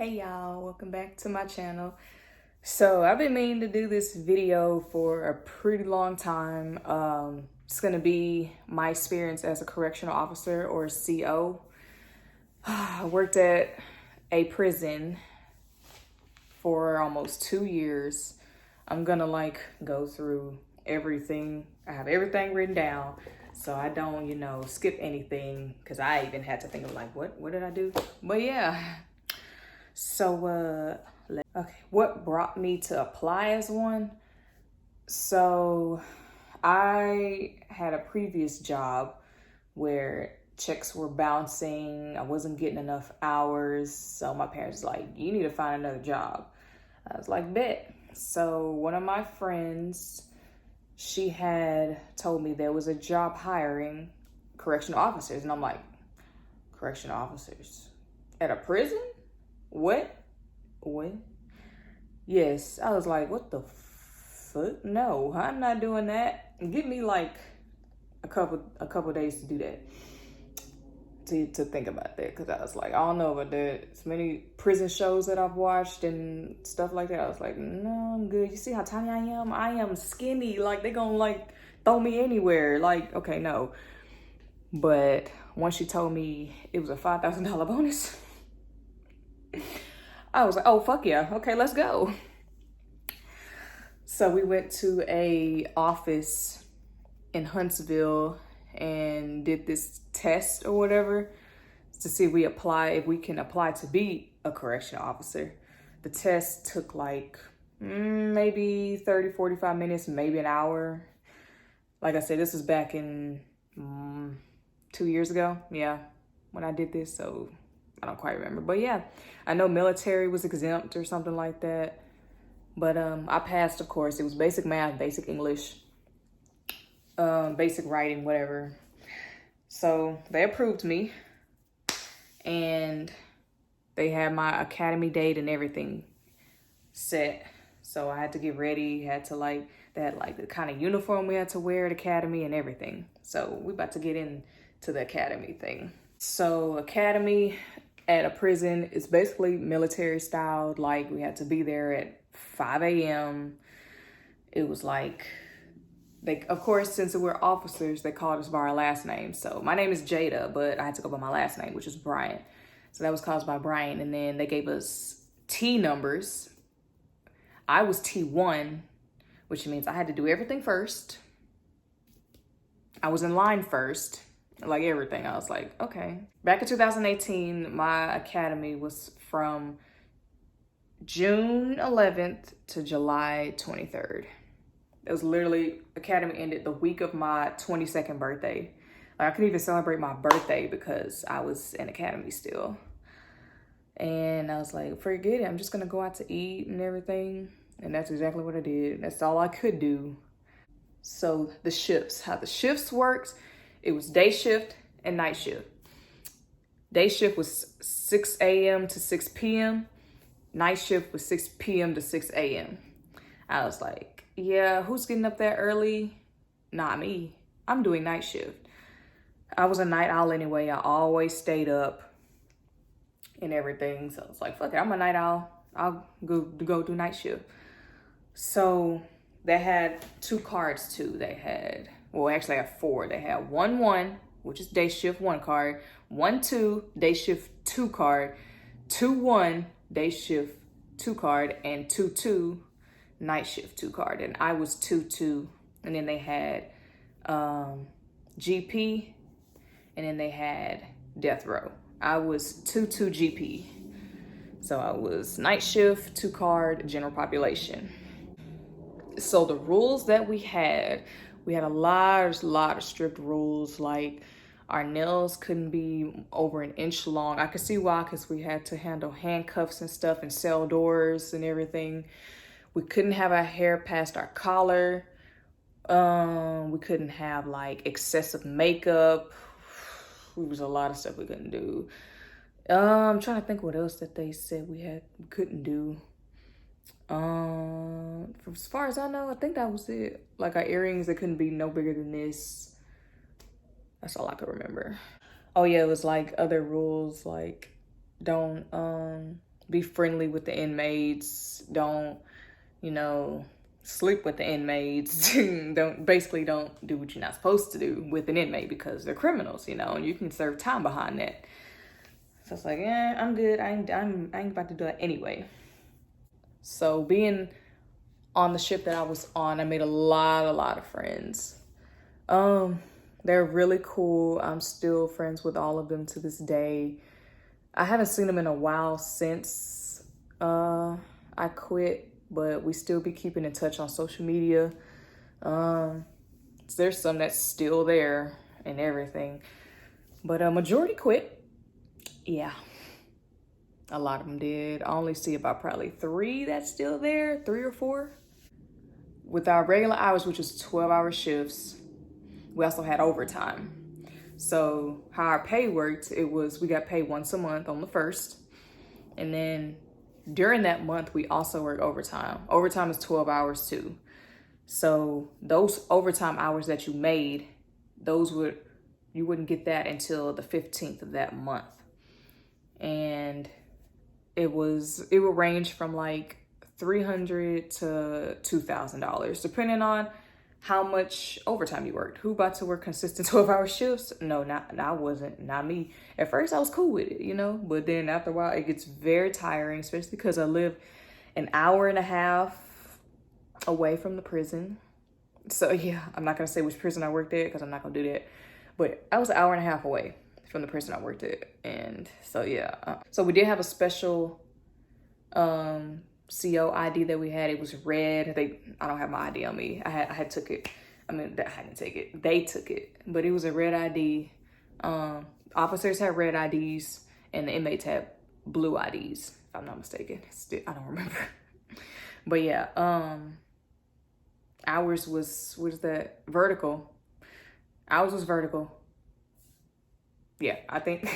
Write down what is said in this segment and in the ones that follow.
Hey y'all, welcome back to my channel. So I've been meaning to do this video for a pretty long time. It's gonna be my experience as a correctional officer or CO. I worked at a prison for almost 2 years. I'm gonna go through everything. I have everything written down so I don't, skip anything, because I even had to think of what did I do? But yeah. So, okay, what brought me to apply as one? So, I had a previous job where checks were bouncing. I wasn't getting enough hours. So, my parents were like, you need to find another job. I was like, bet. So, one of my friends, she had told me there was a job hiring correctional officers. And I'm like, correctional officers at a prison? What? Yes. I was like, what the fuck? No, I'm not doing that. Give me like a couple days to do that. To think about that, because I was like, I don't know about that. So many prison shows that I've watched and stuff like that. I was like, no, I'm good. You see how tiny I am? I am skinny. Like, they gonna throw me anywhere. Like, okay, no. But once she told me it was a $5,000 bonus, I was like, oh, fuck yeah. Okay, let's go. So we went to a office in Huntsville and did this test or whatever to see if we can apply to be a correctional officer. The test took maybe 30, 45 minutes, maybe an hour. Like I said, this was back in 2 years ago. Yeah, when I did this, so I don't quite remember. But yeah, I know military was exempt or something like that. But I passed, of course. It was basic math, basic English, basic writing, whatever. So they approved me. And they had my academy date and everything set. So I had to get ready. They had the kind of uniform we had to wear at academy and everything. So we about to get into the academy thing. So academy at a prison is basically military styled. Like, we had to be there at 5 a.m. It was of course, since we're officers, they called us by our last name. So my name is Jada, but I had to go by my last name, which is Bryant. So that was caused by Brian. And then they gave us T numbers. I was T1, which means I had to do everything first. I was in line first, like everything. I was like, okay. Back in 2018, my academy was from June 11th to July 23rd. It was literally, academy ended the week of my 22nd birthday. I couldn't even celebrate my birthday because I was in academy still. And I was like, forget it. I'm just going to go out to eat and everything. And that's exactly what I did. That's all I could do. So the shifts, how the shifts worked, it was day shift and night shift. Day shift was 6 a.m. to 6 p.m. Night shift was 6 p.m. to 6 a.m. I was like, yeah, who's getting up that early? Not me. I'm doing night shift. I was a night owl anyway. I always stayed up and everything. So I was like, fuck it, I'm a night owl. I'll go do night shift. So they had 2 cards too. Actually I have 4. They had 1-1, which is day shift 1 card, 1-2, day shift 2 card, 2-1, day shift 2 card, and 2-2, night shift 2 card. And I was 2-2. And then they had GP, and then they had death row. I was 2-2 GP. So I was night shift, 2 card, general population. So the rules that we had a lot of strict rules. Like, our nails couldn't be over an inch long. I could see why, because we had to handle handcuffs and stuff and cell doors and everything. We couldn't have our hair past our collar. We couldn't have excessive makeup. There was a lot of stuff we couldn't do. I'm trying to think what else that they said we couldn't do. As far as I know, I think that was it. Like, our earrings, they couldn't be no bigger than this. That's all I could remember. Oh yeah, it was other rules, don't be friendly with the inmates. Don't, sleep with the inmates. don't do what you're not supposed to do with an inmate because they're criminals, and you can serve time behind that. So it's like, I'm good. I ain't about to do that anyway. So being on the ship that I was on, I made a lot of friends. They're really cool. I'm still friends with all of them to this day. I haven't seen them in a while since I quit, but we still be keeping in touch on social media. There's some that's still there and everything, but a majority quit. Yeah, a lot of them did. I only see about probably 3 that's still there, 3 or 4. With our regular hours, which was 12-hour shifts, we also had overtime. So how our pay worked, it was we got paid once a month on the 1st. And then during that month, we also work overtime. Overtime is 12 hours too. So those overtime hours that you made, you wouldn't get that until the 15th of that month. And it would range from like $300 to $2,000, depending on how much overtime you worked. Who about to work consistent 12-hour shifts? No, I wasn't, not me. At first I was cool with it, but then after a while it gets very tiring, especially because I live an hour and a half away from the prison. So yeah, I'm not gonna say which prison I worked at because I'm not gonna do that. But I was an hour and a half away from the prison I worked at. And so yeah, so we did have a special CO ID that we had. It was red. I don't have my ID on me. I had took it. I didn't take it. They took it, but it was a red ID. Officers had red IDs and the inmates had blue IDs, if I'm not mistaken. I don't remember. But yeah, ours was, what is that? Vertical. Ours was vertical. Yeah, I think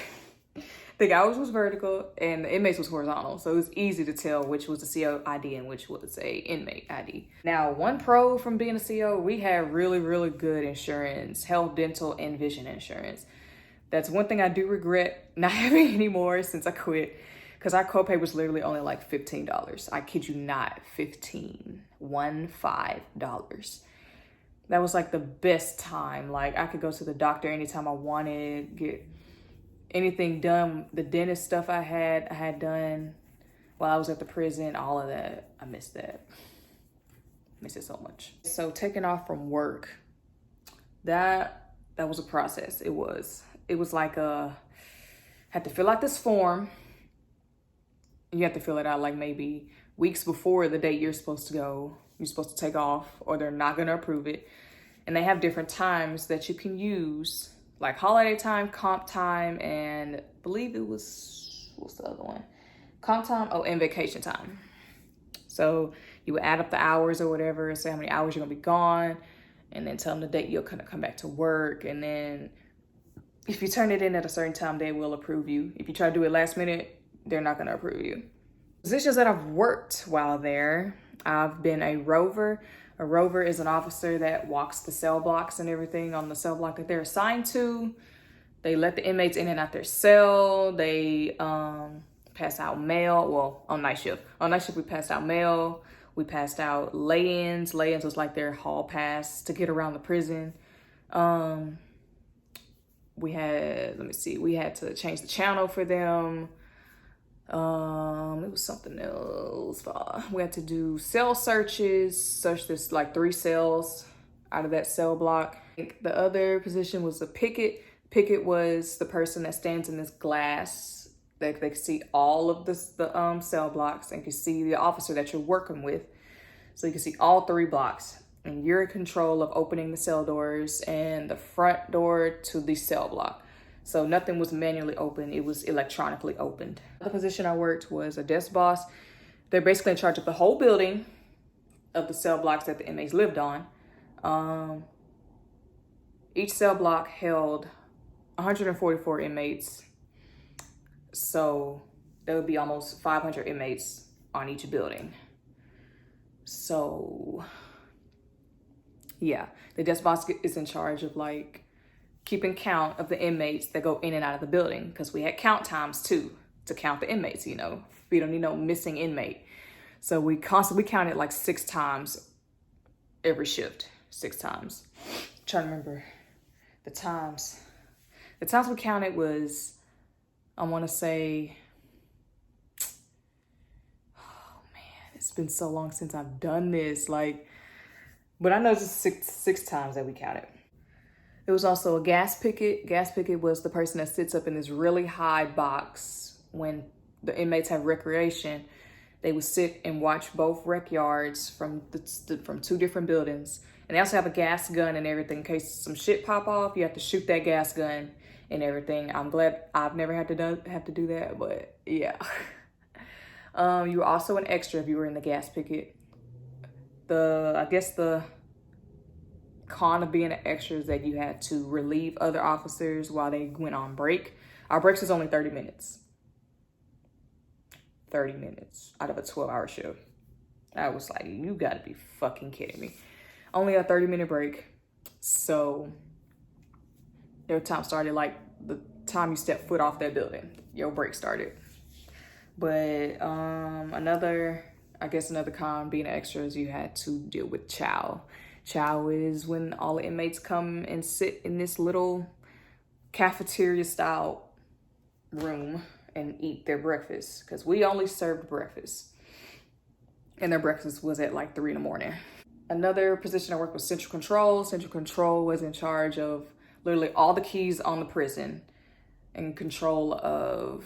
ours was vertical and the inmates was horizontal. So it was easy to tell which was a CO ID and which was a inmate ID. Now, one pro from being a CO, we had really, really good insurance, health, dental, and vision insurance. That's one thing I do regret not having anymore since I quit, because our copay was literally only like $15. I kid you not, $15. That was like the best time. Like I could go to the doctor anytime I wanted, get anything done. The dentist stuff I had done while I was at the prison, all of that. I missed that. Miss it so much. So taking off from work, that was a process. It was like had to fill out this form. You have to fill it out like maybe weeks before the date you're supposed to go. You're supposed to take off, or they're not gonna approve it. And they have different times that you can use, like holiday time, comp time, and I believe it was, what's the other one? Comp time, and vacation time. So you would add up the hours or whatever, say how many hours you're gonna be gone, and then tell them the date you're gonna come back to work. And then if you turn it in at a certain time, they will approve you. If you try to do it last minute, they're not gonna approve you. Positions that I've worked while there, I've been a rover. A rover is an officer that walks the cell blocks and everything on the cell block that they're assigned to. They let the inmates in and out their cell. They pass out mail. Well, on night shift. On night shift, we passed out mail. We passed out lay-ins. Lay-ins was like their hall pass to get around the prison. We had to change the channel for them. It was something else. We had to do cell searches, search this like 3 cells out of that cell block. The other position was a picket. Picket was the person that stands in this glass that they can see all of the cell blocks and can see the officer that you're working with. So you can see all 3 blocks, and you're in control of opening the cell doors and the front door to the cell block. So nothing was manually open, it was electronically opened. The position I worked was a desk boss. They're basically in charge of the whole building of the cell blocks that the inmates lived on. Each cell block held 144 inmates. So there would be almost 500 inmates on each building. So yeah, the desk boss is in charge of like keeping count of the inmates that go in and out of the building, because we had count times too. to count the inmates, you know. We don't need no missing inmate. So we counted like 6 times every shift, 6 times. I'm trying to remember the times. The times we counted was, I want to say, oh man, it's been so long since I've done this. Like, but I know it's just six times that we counted. There was also a gas picket. Gas picket was the person that sits up in this really high box when the inmates have recreation. They would sit and watch both rec yards from 2 different buildings. And they also have a gas gun and everything in case some shit pop off. You have to shoot that gas gun and everything. I'm glad I've never had to do that, but yeah. You were also an extra if you were in the gas picket. I guess the con of being an extra is that you had to relieve other officers while they went on break. Our breaks was only 30 minutes. 30 minutes out of a 12-hour shift. I was like, you gotta be fucking kidding me. Only a 30-minute break. So your time started like the time you stepped foot off that building. Your break started. But another con being an extra is you had to deal with chow. Chow is when all the inmates come and sit in this little cafeteria style room and eat their breakfast, because we only served breakfast and their breakfast was at like 3 in the morning. Another position I worked with Central Control. Central Control was in charge of literally all the keys on the prison, in control of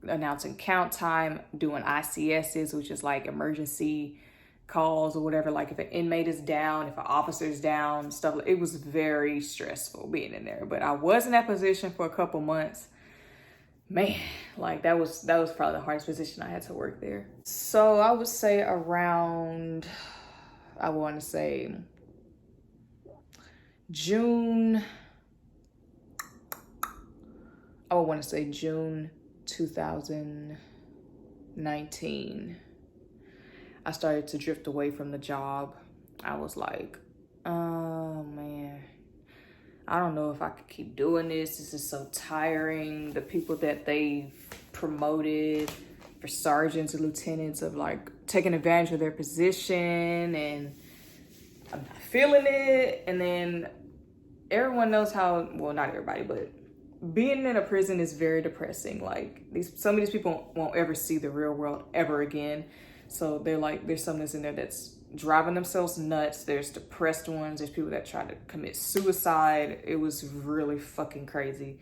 announcing count time, doing ICSs, which is like emergency calls or whatever, like if an inmate is down, if an officer is down, stuff. It was very stressful being in there, but I was in that position for a couple months. Man, like that was probably the hardest position I had to work there. So I would say around, I want to say June 2019, I started to drift away from the job. I was like, oh man, I don't know if I could keep doing this. This is so tiring. The people that they promoted for sergeants and lieutenants of like taking advantage of their position, and I'm not feeling it. And then everyone knows how, well, not everybody, but being in a prison is very depressing. Like some of these people won't ever see the real world ever again. So they're like, there's some that's in there that's driving themselves nuts. There's depressed ones. There's people that try to commit suicide. It was really fucking crazy.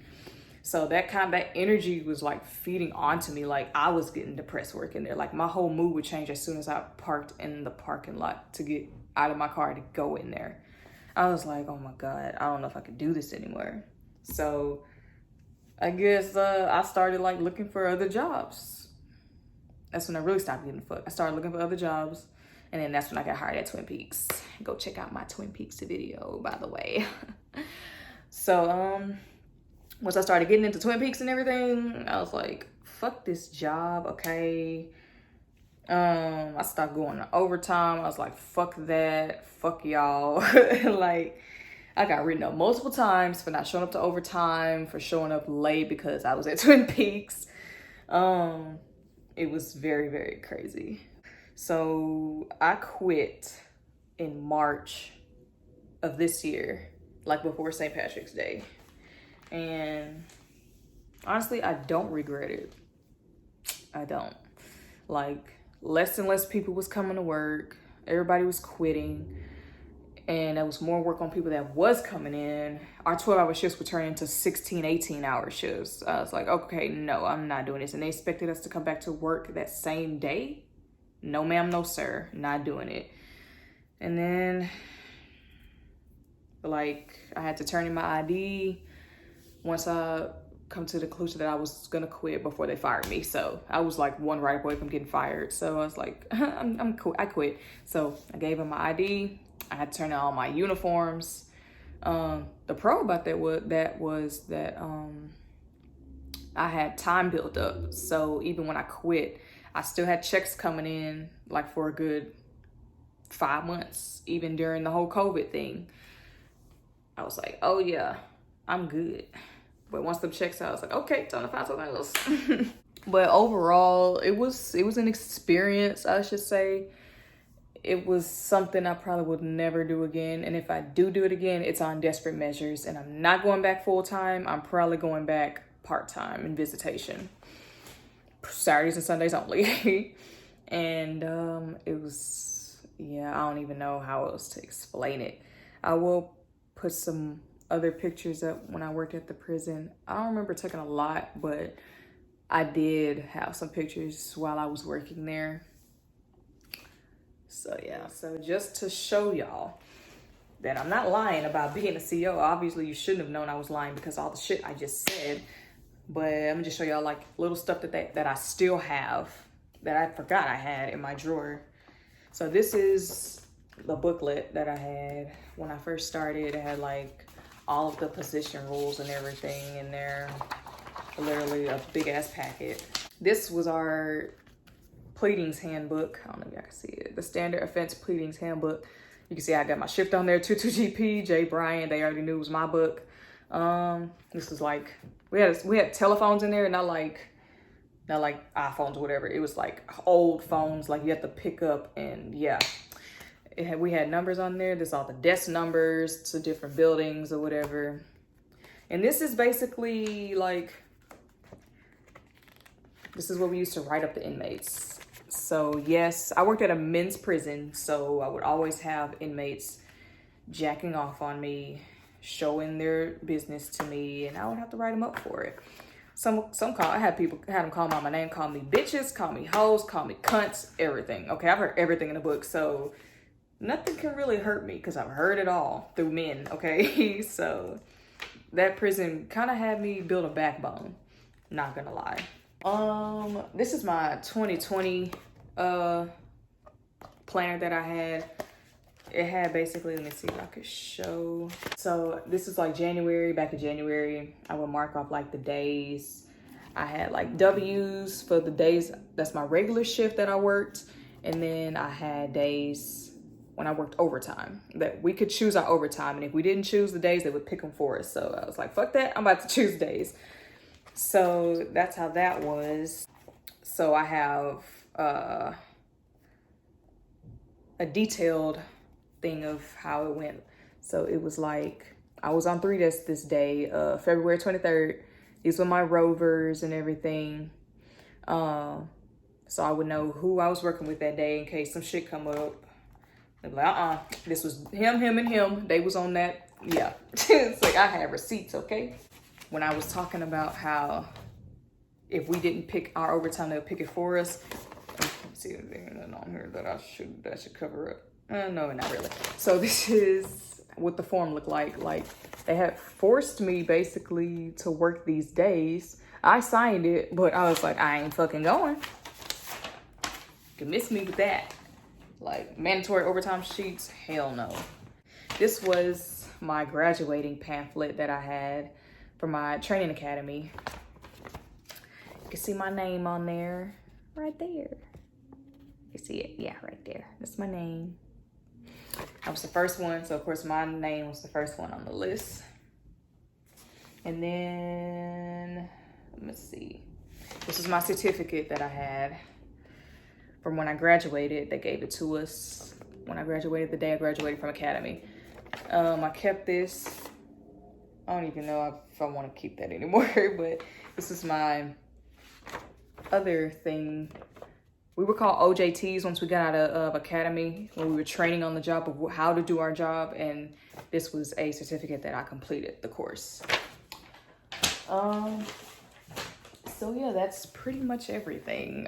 So that energy was like feeding onto me. Like I was getting depressed working there. Like my whole mood would change as soon as I parked in the parking lot to get out of my car to go in there. I was like, oh my God, I don't know if I could do this anymore. So I guess I started like looking for other jobs. That's when I really stopped giving a fuck. I started looking for other jobs, and then that's when I got hired at Twin Peaks. Go check out my Twin Peaks video, by the way. So once I started getting into Twin Peaks and everything, I was like, fuck this job, okay? I stopped going to overtime. I was like, fuck that, fuck y'all. Like, I got written up multiple times for not showing up to overtime, for showing up late because I was at Twin Peaks. It was very, very crazy. So I quit in March of this year, like before St. Patrick's Day. And honestly, I don't regret it. I don't. Like, less and less people was coming to work. Everybody was quitting. And there was more work on people that was coming in. Our 12-hour shifts would turn into 16, 18-hour shifts. I was like, okay, no, I'm not doing this. And they expected us to come back to work that same day. No, ma'am, no, sir, not doing it. And then, like, I had to turn in my ID once I come to the conclusion that I was gonna quit before they fired me. So I was like one right away from getting fired. So I was like, I'm cool, I quit. So I gave them my ID. I had to turn in all my uniforms. The pro about that was that I had time built up. So even when I quit, I still had checks coming in like for a good 5 months, even during the whole COVID thing. I was like, oh yeah, I'm good. But once them checks out, I was like, okay, time to find something else. But overall, it was an experience, I should say. It was something I probably would never do again. And if I do it again, it's on desperate measures. And I'm not going back full time. I'm probably going back part-time in visitation. Saturdays and Sundays only. And it was, yeah, I don't even know how else to explain it. I will put some other pictures up when I worked at the prison. I don't remember taking a lot, but I did have some pictures while I was working there. So yeah, so just to show y'all that I'm not lying about being a CEO. Obviously, you shouldn't have known I was lying because all the shit I just said. But I'm gonna just show y'all like little stuff that I still have that I forgot I had in my drawer. So this is the booklet that I had when I first started. It had like all of the position rules and everything in there. Literally a big ass packet. This was our pleadings handbook. I don't know if y'all can see it. The standard offense pleadings handbook. You can see I got my shift on there, 22GP, J. Bryan. They already knew it was my book. This was like, we had telephones in there, not like iPhones or whatever. It was like old phones, like you have to pick up, and yeah. We had numbers on there. There's all the desk numbers to different buildings or whatever. And this is basically like, this is what we used to write up the inmates. So yes, I worked at a men's prison, so I would always have inmates jacking off on me, showing their business to me, and I would have to write them up for it. I had them call my name, call me bitches, call me hoes, call me cunts, everything. Okay, I've heard everything in the book, so nothing can really hurt me because I've heard it all through men, okay? So that prison kind of had me build a backbone, not gonna lie. This is my 2020 planner that I had. It had basically, let me see if I could show. So this is like January, back in January, I would mark off like the days. I had like W's for the days, that's my regular shift that I worked. And then I had days when I worked overtime, that we could choose our overtime. And if we didn't choose the days, they would pick them for us. So I was like, fuck that, I'm about to choose days. So that's how that was. So I have a detailed thing of how it went. So it was like, I was on 3 desks this day, February 23rd. These were my rovers and everything. So I would know who I was working with that day in case some shit come up. They'd be like, this was him, and him. They was on that, yeah. It's like, I have receipts, okay? When I was talking about how if we didn't pick our overtime, they'll pick it for us. Let's see anything on here that should cover up. No, not really. So this is what the form looked like. Like, they had forced me basically to work these days. I signed it, but I was like, I ain't fucking going. You can miss me with that. Like, mandatory overtime sheets, hell no. This was my graduating pamphlet that I had for my training academy. You can see my name on there, right there. You see it? Yeah, right there. That's my name. I was the first one, so of course my name was the first one on the list. And then, let me see. This is my certificate that I had from when I graduated. They gave it to us when I graduated, the day I graduated from academy. I kept this. I don't even know if I want to keep that anymore, but this is my other thing. We were called OJTs once we got out of academy, when we were training on the job of how to do our job, and this was a certificate that I completed the course. So yeah, that's pretty much everything.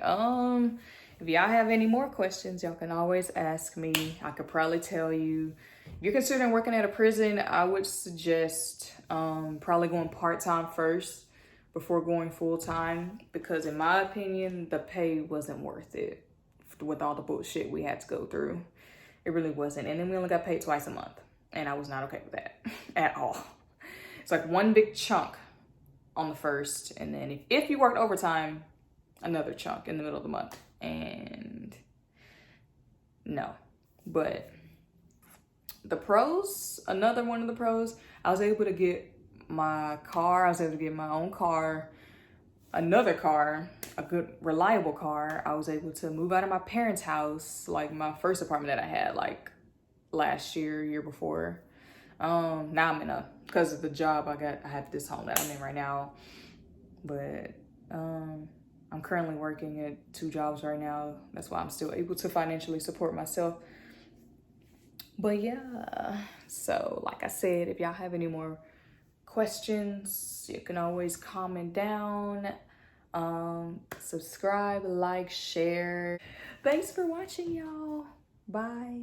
If y'all have any more questions, y'all can always ask me. I could probably tell you. If you're considering working at a prison, I would suggest probably going part-time first before going full-time, because in my opinion, the pay wasn't worth it with all the bullshit we had to go through. It really wasn't. And then we only got paid twice a month, and I was not okay with that at all. It's like one big chunk on the first, and then if you worked overtime, another chunk in the middle of the month. And no, but the pros, another one of the pros, I was able to get my car. I was able to get my own car, another car, a good, reliable car. I was able to move out of my parents' house, like my first apartment that I had, like last year before. Now I'm in because of the job I have this home that I'm in right now. But I'm currently working at 2 jobs right now. That's why I'm still able to financially support myself. But yeah, so like I said, if y'all have any more questions, you can always comment down. Subscribe, like, share. Thanks for watching, y'all. Bye.